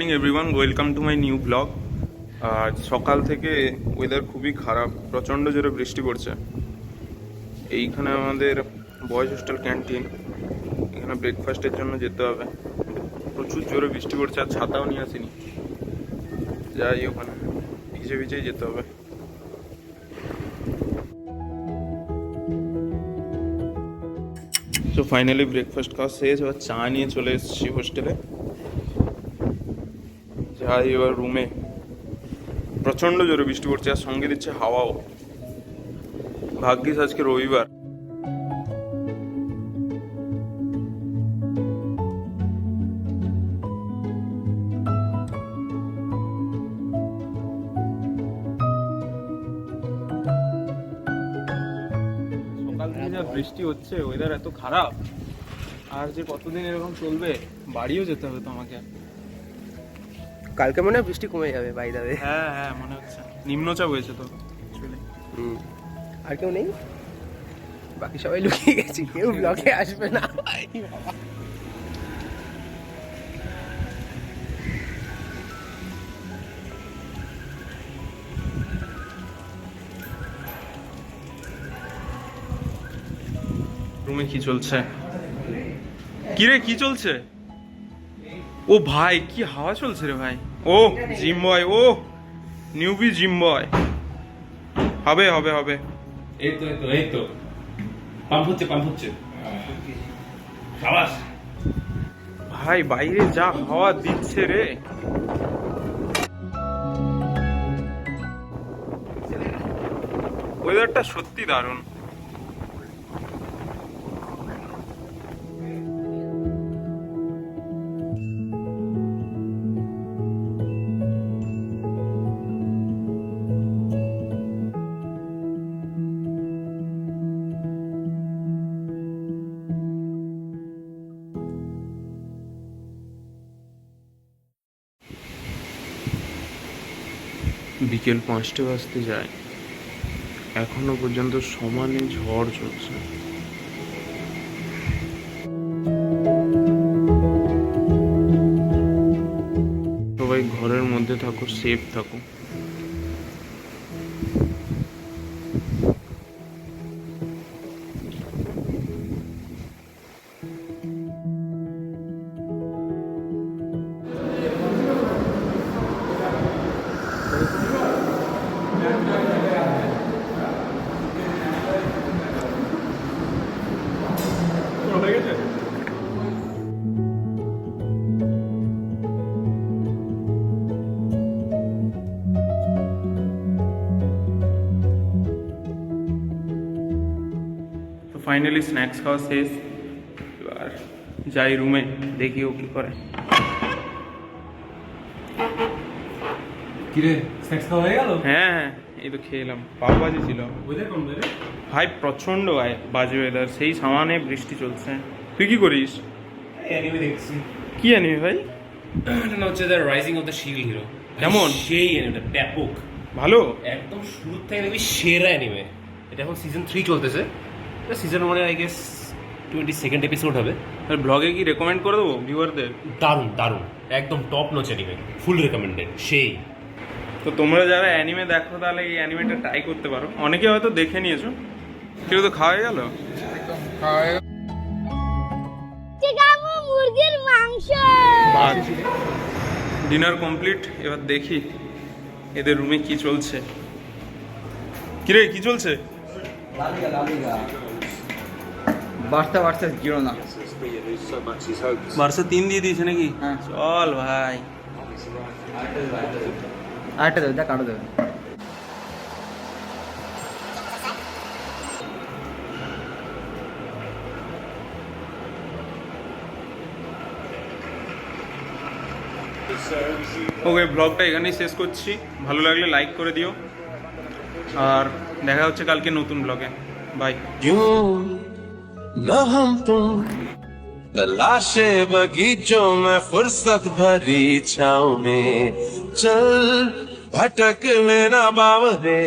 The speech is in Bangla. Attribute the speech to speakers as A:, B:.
A: Morning everyone, welcome to my new blog. আজ সকাল থেকে ওয়েদার খুবই খারাপ, প্রচণ্ড জোরে বৃষ্টি পড়ছে। এইখানে আমাদের বয়েজ হোস্টেল ক্যান্টিন, এখানে ব্রেকফাস্টের জন্য যেতে হবে। প্রচুর জোরে বৃষ্টি পড়ছে, আর ছাতাও নিয়ে আসিনি। যাই, ওখানে ভিজে ভিজেই যেতে হবে। তো ফাইনালি ব্রেকফাস্ট খাওয়া শেষ, এবার চা নিয়ে চলে এসেছি হোস্টেলে। যাই এবার রুমে। প্রচণ্ড জোরে বৃষ্টি পড়ছে, আর সঙ্গে দিচ্ছে হাওয়াও। ভাগ্যিস আজকে রবিবার। সকাল থেকে যা বৃষ্টি হচ্ছে, ওয়েদার এত খারাপ, আর যে কতদিন এরকম চলবে। বাড়িও যেতে হবে তো আমাকে।
B: কালকে মনে হয় বৃষ্টি কমে যাবে, বাই দাবে।
A: হ্যাঁ হ্যাঁ, মনে হচ্ছে নিম্নচাপ হয়েছে তো।
B: আর কেউ নেই, বাকি সবাই লুকিয়ে গেছে, কেউ ব্লগে আসবে না।
A: রুমে কি চলছে? কিরে, কি চলছে? ও ভাই, কি হাওয়া চলছে রে ভাই। ও জিম বয়, ও নিউবি জিম বয়। হবে হবে হবে।
C: এই তো পাম্প হচ্ছে শাবাশ।
A: ভাই বাইরে যা হাওয়া দিচ্ছে রে। ওয়েদারটা সত্যি দারুণ। বিকেল 5টে বাজতে যায়, এখনো পর্যন্ত সমানে ঝড় চলছে। সবাই ঘরের মধ্যে থাকো, সেফ থাকো। তো ফাইনালি স্ন্যাক্স খাওয়া শেষ, এবার যাই রুমে, দেখি ও কি করে।
C: কিরে, স্ন্যাক্স খাওয়া হয়ে গেল?
A: হ্যাঁ হ্যাঁ, এই তো খেয়ে এলাম। পাওভাজি ছিল
C: ওয়েদার কোন রে?
A: ভাই, প্রচন্ড বাজে ওয়েদার, সেই সামানে বৃষ্টি চলছে। তুই কি করিস?
C: অ্যানিমে দেখছি।
A: কি অ্যানিমে ভাই?
C: এটা না হচ্ছে the rising of the shield hero.
A: কেমন?
C: সেই অ্যানিমেটা ব্যাপক,
A: ভালো?
C: একদম শুরু থেকে দেখবি সেরা অ্যানিমে। এটা এখন সিজন 3 চলতেছে। এটা সিজন 1 এর আই গেস 22nd এপিসোড হবে।
A: ব্লগে কি রেকমেন্ড করে দেবো ভিউয়ারদের?
C: দারুণ দারুণ, একদম টপ নচ অ্যানিমে, ফুল রেকমেন্ডেড। সেই
A: তো তোমরা যারা অ্যানিমে দেখো, তাহলে এই অ্যানিমেটা ট্রাই করতে পারো। অনেকে হয়তো দেখে নিয়েছো। কেউ তো খাওয়া হয়ে গেল।
D: মুরগির মাংস।
A: ডিনার কমপ্লিট, এবার দেখি এদের রুমে কি চলছে। কিরে, কি চলছে?
B: বার্তা বার্তা জিরো না,
A: বার্সা 3 দিয়ে দিয়েছে নাকি?
B: হ্যাঁ।
A: চল ভাই।
B: আরেকটা দেবে, দেখ আরো দেবে।
A: ওকে, ব্লগটা এখানেই শেষ করছি। ভালো লাগলে লাইক করে দিও, আর দেখা হচ্ছে কালকে নতুন ব্লগে। বাই।
E: न हम तुम तलाशे बगीचों में फुर्सत भरी छाँव में चल भटक लेना बावरे